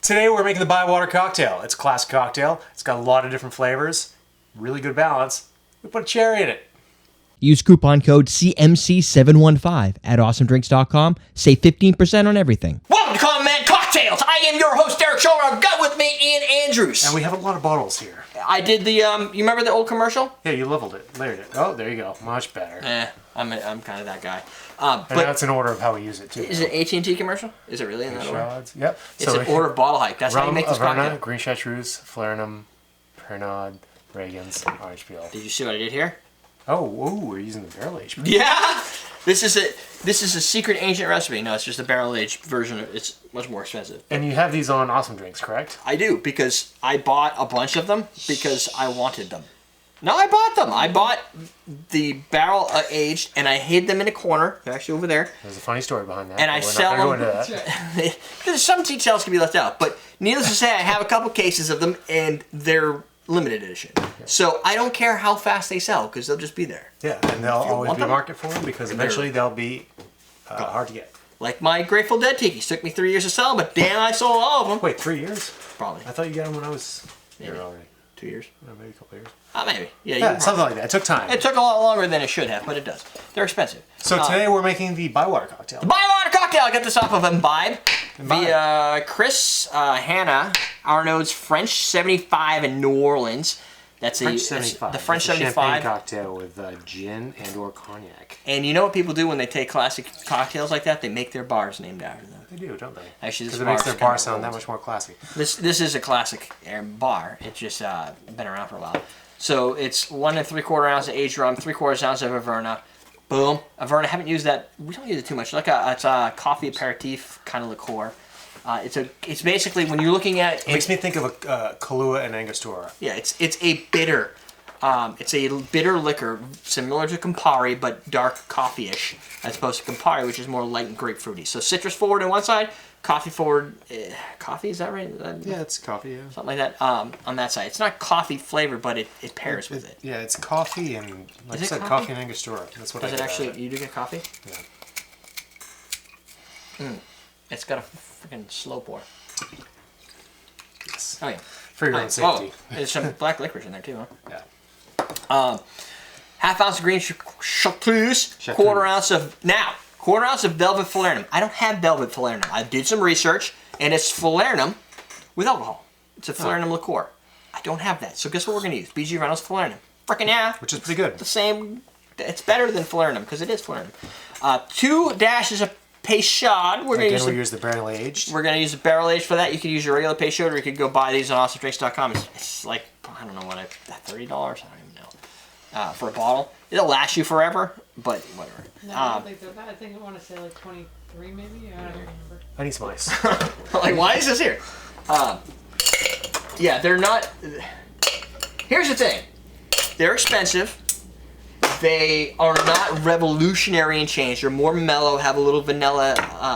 Today we're making the Bywater Cocktail. It's a classic cocktail. It's got a lot of different flavors. Really good balance. We put a cherry in it. Use coupon code CMC715 at awesomedrinks.com. Save 15% on everything. Welcome to Common Man Cocktails. I am your host, Derrick Schommer. I've got with me Ian Andrews. And we have a lot of bottles here. I did the, you remember the old commercial? Yeah, you leveled it, layered it. Oh, there you go. Much better. I'm kind of that guy. And that's an order of how we use it, too. Is it AT&T commercial? Is it really in that order? Shots. Yep. It's an order of bottle height. That's how you make this Averna, cocktail. green Chartreuse, Falernum, Peychaud, Regans, orange peel. Did you see what I did here? Oh, we're using the barrel aged. Yeah! This is a secret ancient recipe. No, it's just a barrel-aged version. It's much more expensive. And you have these on Awesome Drinks, correct? I do, because I bought a bunch of them because I wanted them. No, I bought them. I bought the barrel aged, and I hid them in a corner. They're actually over there. There's a funny story behind that. And I sell them. There's some details can be left out, but needless to say, I have a couple cases of them, and they're limited edition. Yeah. So I don't care how fast they sell, because they'll just be there. Yeah, and there'll always be a market for them, because eventually they'll be hard to get. Like my Grateful Dead tikis. Took me 3 years to sell, but damn, I sold all of them. Wait, 3 years? Probably. I thought you got them when I was here already. 2 years? Maybe a couple years. Maybe. Yeah, something like that. It took time. It took a lot longer than it should have, but it does. They're expensive. So today we're making the Bywater Cocktail. The Bywater Cocktail! I got this off of Imbibe. Via Chris Hanna, Arnaud's French 75 in New Orleans. That's French 75. The French it's a 75 champagne cocktail with gin and or cognac. And you know what people do when they take classic cocktails like that? They make their bars named after them. They do, don't they? Actually, because it makes their bar sound that much more classy. This is a classic bar. It's just been around for a while. So it's 1 3/4 ounce of aged rum, 3/4 ounce of Averna. Boom. Averna. Haven't used that. We don't use it too much. It's a coffee aperitif kind of liqueur. It's basically when you're looking at it makes me think of a Kahlua and Angostura. Yeah, it's a bitter. It's a bitter liquor similar to Campari but dark coffee-ish as opposed to Campari, which is more light and grapefruity. So citrus forward on one side, coffee forward. Coffee, is that right? Yeah, it's coffee. Yeah, something like that. On that side, it's not coffee flavored, but it pairs with it. Yeah, it's coffee and like I said, coffee and Angostura. That's what. Does it actually? You do get coffee? Yeah. It's got a freaking slow pour. Yes. Oh yeah. For your own safety. Oh, there's some black licorice in there too, huh? Yeah. Half ounce of green Chartreuse, quarter ounce of velvet Falernum. I don't have velvet Falernum. I did some research, and it's Falernum with alcohol. It's a Falernum liqueur. I don't have that, so guess what we're gonna use? BG Reynolds Falernum. Frickin' yeah. Which is pretty good. The same. It's better than Falernum because it is Falernum. 2 dashes of Peychaud. We're gonna use the barrel aged. We're gonna use the barrel aged for that. You could use your regular Peychaud, or you could go buy these on awesomedrinks.com. It's like I don't know what $30. I don't even know for a bottle. It'll last you forever, but whatever. No, I don't think so. I think I want to say like 23 maybe. I don't remember. I need some ice. Like why is this here? Yeah, they're not. Here's the thing. They're expensive. They are not revolutionary in change. They're more mellow, have a little vanilla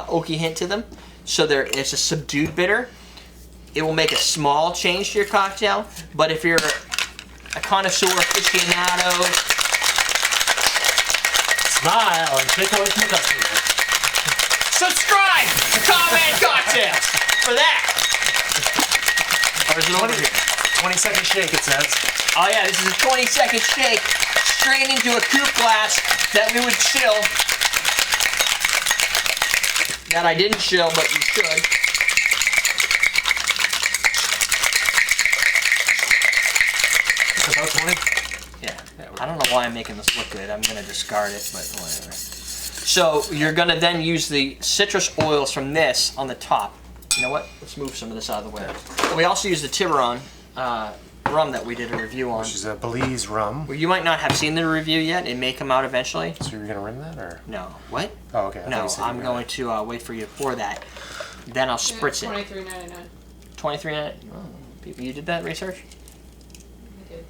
oaky hint to them. So it's a subdued bitter. It will make a small change to your cocktail, but if you're a connoisseur aficionado, smile and take away from the customer. Subscribe to Common Man Cocktails for that. Or is it over here? 20-second shake, it says. Oh yeah, this is a 20-second shake. Straight into a coupe glass that we would chill. That I didn't chill, but you should. It's about 20? Yeah. I don't know why I'm making this look good. I'm going to discard it, but whatever. So you're going to then use the citrus oils from this on the top. You know what? Let's move some of this out of the way. We also use the Tiburon rum that we did a review on. Which is a Belize rum. Well, you might not have seen the review yet. It may come out eventually. So you're going to rim that, or? No. What? Oh, okay. No, I'm going to wait for you to pour that. Then I'll spritz it. $23.99. $23.99? Oh, you did that research? I did.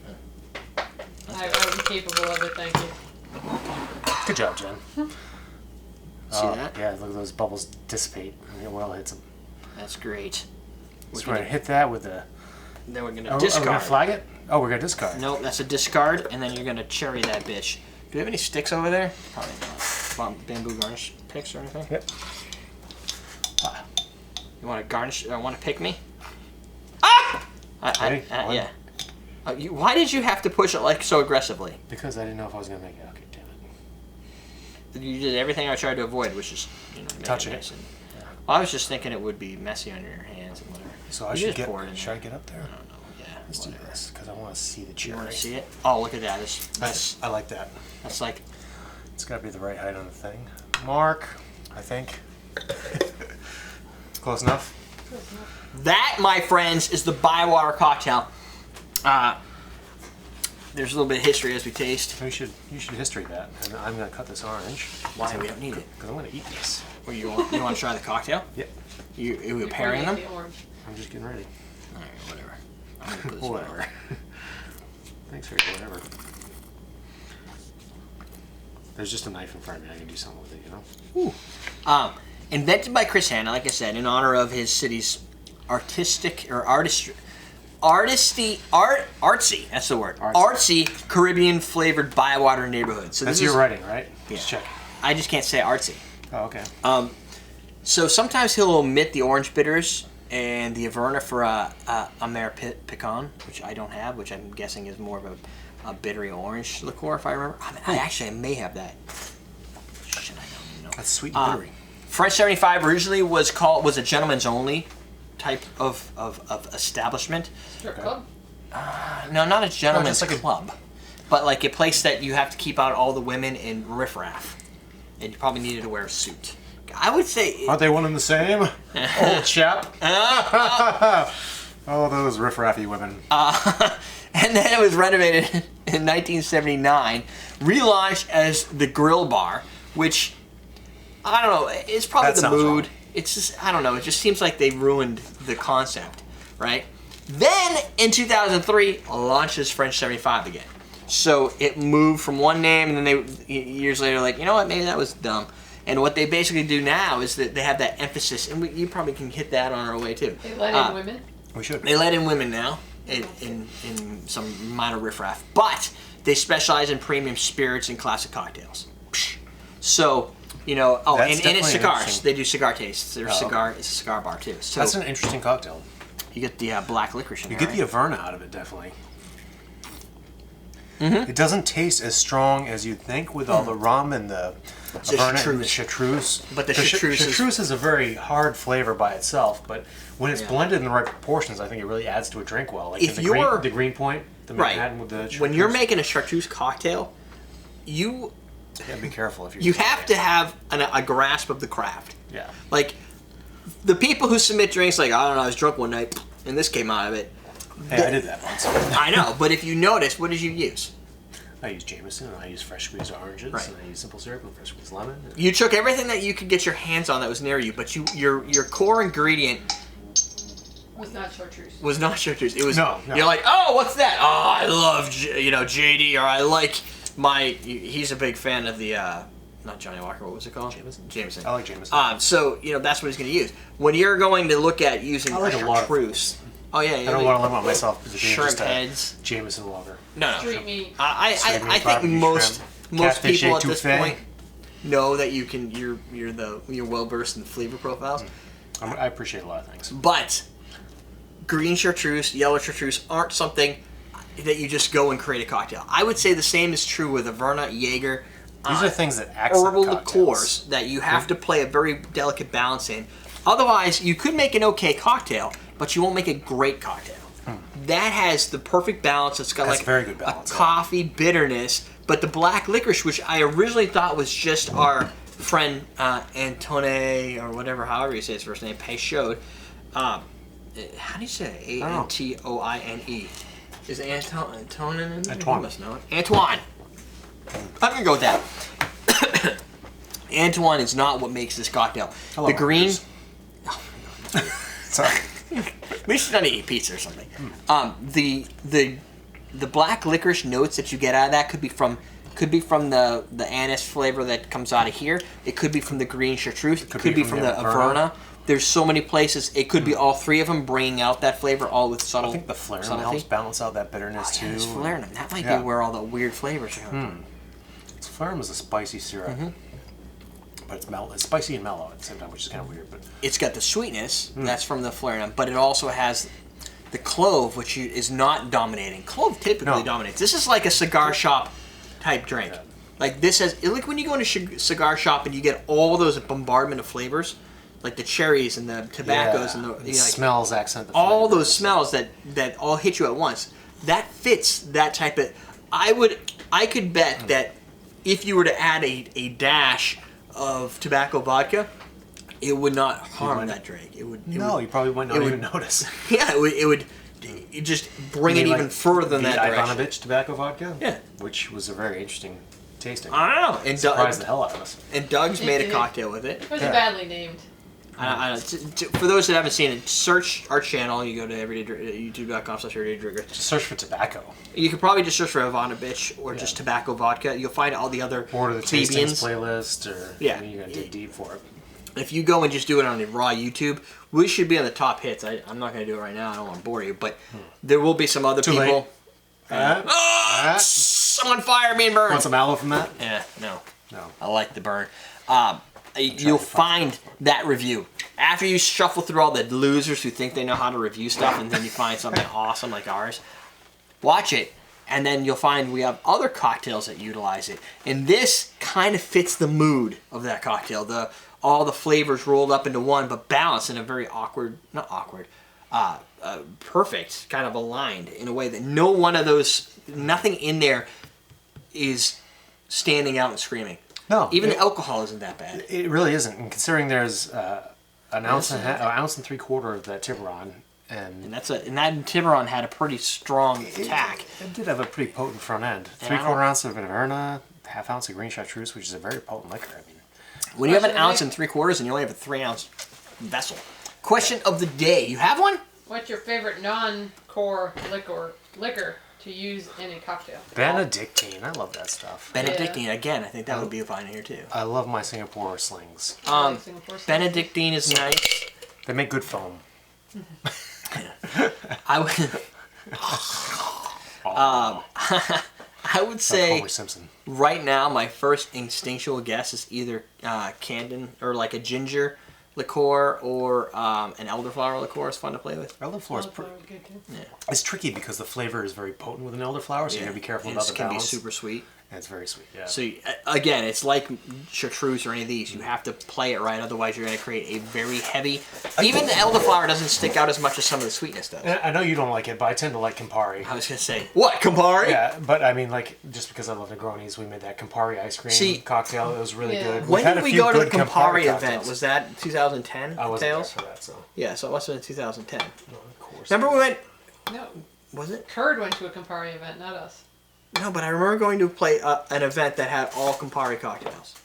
I'm capable of it, thank you. Good job, Jen. See that? Yeah, look at those bubbles dissipate and the oil hits them. That's great. So we're going to hit that with the... Then we're going to discard. Are we going to flag it? Oh, we're going to discard. Nope, that's a discard, and then you're going to cherry that bitch. Do we have any sticks over there? Probably not. Bamboo garnish picks or anything? Yep. You want to garnish, want to pick me? Ready? One. Yeah. Why did you have to push it like so aggressively? Because I didn't know if I was gonna make it. Okay, damn it. You did everything I tried to avoid, which is Touch it. Nice. Well, I was just thinking it would be messy on your hands and whatever. So I You should just get. pour it in Should there. I get up there? I don't know. Yeah. Let's do this because I want to see the You cherry. want to see it? Oh, look at that. That's I like that. that's like It's got to be the right height on the thing. Mark, I think. Close enough. that, my friends, is the Bywater Cocktail. There's a little bit of history as we taste. You should history that, and I'm gonna cut this orange. Why we don't need it? Because I'm gonna eat this. Or you want to try the cocktail? Yep. You Before pairing you them? get the orange. I'm just getting ready. All right, whatever. I'm gonna put this Whatever. Thanks for whatever. There's just a knife in front of me. I can do something with it, you know. Invented by Chris Hanna, like I said, in honor of his city's artistic or artistry. Artsy, that's the word. Artsy Caribbean flavored Bywater neighborhood. So That's this your is, writing, right? Yeah. Just check. I just can't say artsy. Oh, okay. So sometimes he'll omit the orange bitters and the Averna for a pecan, which I don't have, which I'm guessing is more of a bittery orange liqueur, if I remember. I may have that. Shit, I don't even know. That's sweet and bittery. French 75 originally was a gentleman's only type of establishment. Strip club? No, not a gentleman's just like a- club, but like a place that you have to keep out all the women in riffraff, and you probably needed to wear a suit. I would say. Aren't they one and the same? Old chap. Oh, those riffraffy women. And then it was renovated in 1979, relaunched as the Grill Bar, which I don't know. It's probably That the sounds mood. wrong. It's just I don't know. It just seems like they ruined the concept, right? Then in 2003, launches French 75 again. So it moved from one name, and then they years later like, you know what? Maybe that was dumb. And what they basically do now is that they have that emphasis, and you probably can hit that on our way too. They let in women? We should. They let in women now in some minor riffraff, but they specialize in premium spirits and classic cocktails. So, you know, That's and it's definitely cigars. interesting. They do cigar tastes. It's a cigar bar too. So That's an interesting cocktail. you get the black licorice in You there. get the Averna out of it, definitely. It doesn't taste as strong as you'd think with all the rum and the Averna and the Chartreuse. But the Chartreuse is- Chartreuse is a very hard flavor by itself, but when it's Yeah. blended in the right proportions, I think it really adds to a drink well. Like If in you're- the green point, the Right. Manhattan with the Chartreuse. When you're making a Chartreuse cocktail, you Yeah, be careful if you're you have to have a grasp of the craft. Yeah. Like the people who submit drinks, like I don't know, I was drunk one night and this came out of it. Hey, I did that once. I know, but if you notice, what did you use? I use Jameson, and I use fresh squeezed oranges, Right. and I use simple syrup and fresh squeezed lemon. You took everything that you could get your hands on that was near you, but your core ingredient Was not chartreuse. was not Chartreuse. It was No. You're like, oh, what's that? Oh, I love JD, or I like he's a big fan of the not Johnny Walker. What was it called? Jameson. I like Jameson. So that's what he's going to use when you're going to look at using I like a lot of Chartreuse. Oh yeah, I don't want to limit myself to being shrimp just a heads. Jameson lover. No. Street meat. I Street meat, think barbecue most shrimp, catfish people at this etouffee. point know that you're well versed in flavor profiles. I appreciate a lot of things. But green chartreuse, yellow chartreuse aren't something that you just go and create a cocktail. I would say the same is true with Averna, Jaeger, These are things that accent herbal cocktails. liqueurs that you have to play a very delicate balance in. Otherwise, you could make an okay cocktail, but you won't make a great cocktail. That has the perfect balance. It's got That's like very good balance, a yeah. coffee bitterness, but the black licorice, which I originally thought was just our friend Antone or whatever, however you say his first name, Peychaud. How do you say it? I don't know. Antoine. Is it Antoine? Antoine. You must know it. Antoine. I'm gonna go with that. Antoine is not what makes this cocktail. I love The green. oranges. Sorry. We should not eat pizza or something. The black licorice notes that you get out of that could be from the anise flavor that comes out of here. It could be from the green chartreuse. It could be from the Averna. There's so many places. It could be all three of them bringing out that flavor, all with subtle. I think the Falernum subtlety. helps balance out that bitterness Yeah, too. it's Falernum. That might Yeah. be where all the weird flavors are coming from. Falernum is a spicy syrup, but it's spicy and mellow at the same time, which is kind of weird. But It's got the sweetness. That's from the Falernum, but it also has the clove, which is not dominating. Clove typically No. dominates. This is like a cigar shop type drink. Yeah. Like this has, like when you go into a cigar shop and you get all those bombardment of flavors, like the cherries and the tobaccos and the It like, smells accent the all flavors. those smells that all hit you at once. That fits that type of. I could bet that if you were to add a dash of tobacco vodka, it would not harm that drink. It would. You probably might not it even would- notice. Yeah, it would just bring it even further than that direction. Ivanovich tobacco vodka? Yeah. Which was a very interesting tasting. I don't know. And, Surprised the hell out of us. and Doug's made a did. cocktail with it. It was Yeah. badly named. I don't, for those that haven't seen it, search our channel. You go to youtube.com/everydaydrinker. Just search for tobacco. You could probably just search for Ivanovich or just tobacco vodka. You'll find all the other Or the tastings plebeians. playlist, or Yeah. you're gonna dig deep for it. If you go and just do it on the raw YouTube, we should be on the top hits. I'm not going to do it right now. I don't want to bore you, but there will be some other Too people. late. Someone fire me and burn. Want some aloe from that? Yeah, no. No. I like the burn. You'll find that review. After you shuffle through all the losers who think they know how to review stuff, and then you find something awesome like ours, watch it, and then you'll find we have other cocktails that utilize it. And this kind of fits the mood of that cocktail. All the flavors rolled up into one, but balanced in a very perfect, kind of aligned in a way that no one of those, nothing in there is standing out and screaming. No. Even the alcohol isn't that bad. It really isn't. And considering there's an ounce and a quarter of that Tiburon, And that Tiburon had a pretty strong attack. It did have a pretty potent front end. And I 3/4 don't- ounce of Averna, half ounce of green Chartreuse, which is a very potent liquor. I mean, When you have an Question of ounce the and 3/4 and you only have a 3-ounce vessel. Question of the day. You have one? What's your favorite non-core liquor to use in a cocktail? Benedictine. I love that stuff. Benedictine. Again, I think that would be fine here too. I love my Singapore slings. I like Singapore Sling. Benedictine is nice. They make good foam. I would. I would Like say Homer Simpson. right now my first instinctual guess is either Camden or like a ginger liqueur or an elderflower liqueur is fun to play with. Elderflower is Elderflower is good too. it's tricky because the flavor is very potent with an elderflower, so you gotta be careful and about it the can balance. be super sweet. And it's very sweet. Yeah. So again, it's like Chartreuse or any of these. You have to play it right, otherwise you're going to create a very heavy. Even the elderflower doesn't stick out as much as some of the sweetness does. And I know you don't like it, but I tend to like Campari. I was going to say, what, Campari? Yeah, but I mean, like, just because I love Negronis, we made that Campari ice cream See, cocktail. It was really Yeah. good. When We've had did a we few go to the good Campari event? cocktails. Was that 2010? I wasn't there Tales? for that, so Yeah, so it must have been 2010. no, of course. Remember we went? No, Was it? Curd went to a Campari event, not us. No, but I remember going to play an event that had all Campari cocktails.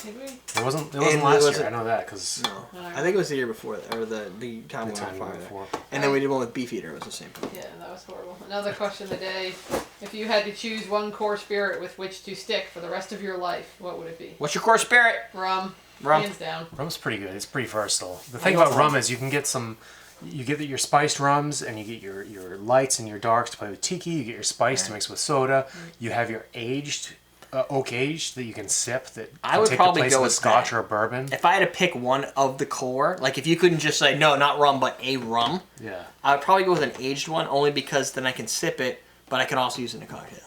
Did we? It wasn't And last was year. it- I know that because No, I think it was the year before, or the time we went on fire. before. And then we did one with Beefeater. It was the same time. Yeah, that was horrible. Another question of the day. If you had to choose one core spirit with which to stick for the rest of your life, what would it be? What's your core spirit? Rum. Rum. Hands down. Rum's pretty good. It's pretty versatile. The thing love about rum rum. is you can get some. You get your spiced rums and you get your lights and your darks to play with tiki. You get your spice to mix with soda. You have your aged, oak aged that you can sip that I can would take probably the place go of a with scotch that. or a bourbon. If I had to pick one of the core, like if you couldn't just say, no, not rum, but a rum, Yeah. I would probably go with an aged one, only because then I can sip it, but I can also use it in a cocktail.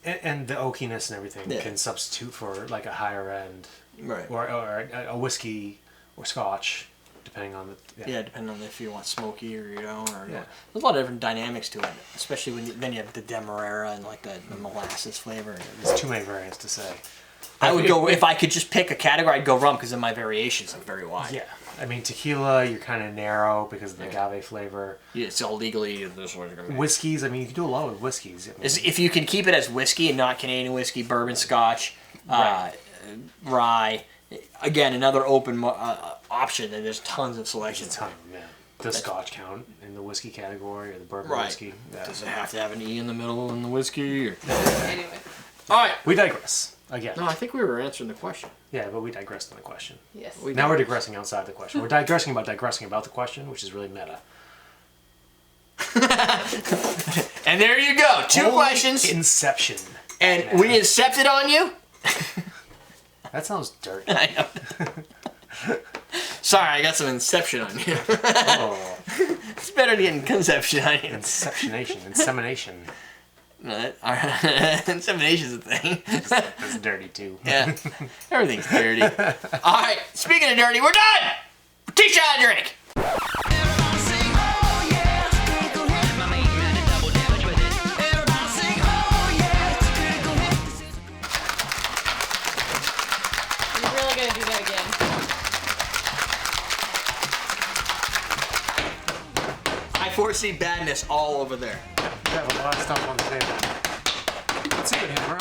And the oakiness and everything Yeah. can substitute for like a higher end Right. or a whiskey or scotch, depending on the. Yeah, depending on if you want smoky or you don't. Or Yeah. There's a lot of different dynamics to it, especially when then you have the demerara and like the molasses flavor. There's too many variants to say. I would go, if I could just pick a category, I'd go rum because then my variations are very wide. Yeah. I mean, tequila, you're kind of narrow because of the agave flavor. Yeah, it's all legally, this one's going to be. Whiskeys, I mean, you can do a lot with whiskeys. I mean, If you can keep it as whiskey and not Canadian whiskey, bourbon, scotch, rye, again, another open option, and there's tons of there's a selections. ton of them, yeah. Does scotch count in the whiskey category or the bourbon Right. whiskey? Yeah. Does it have to have an E in the middle in the whiskey? Or... Anyway. All right. We digress again. No, I think we were answering the question. Yeah, but we digressed on the question. Yes. Now we're digressing outside the question. We're digressing about the question, which is really meta. And there you go. Two Holy questions. Inception. And we incepted on you? That sounds dirty. I know. Sorry, I got some inception on you. Oh. It's better than conception. Insemination. Insemination's a thing. That's dirty too. Yeah. Everything's dirty. Alright, speaking of dirty, we're done! Teach you how to drink! You're really gonna do that again. I foresee badness all over there. You have a lot of stuff on the table. Let's see it, Hammer.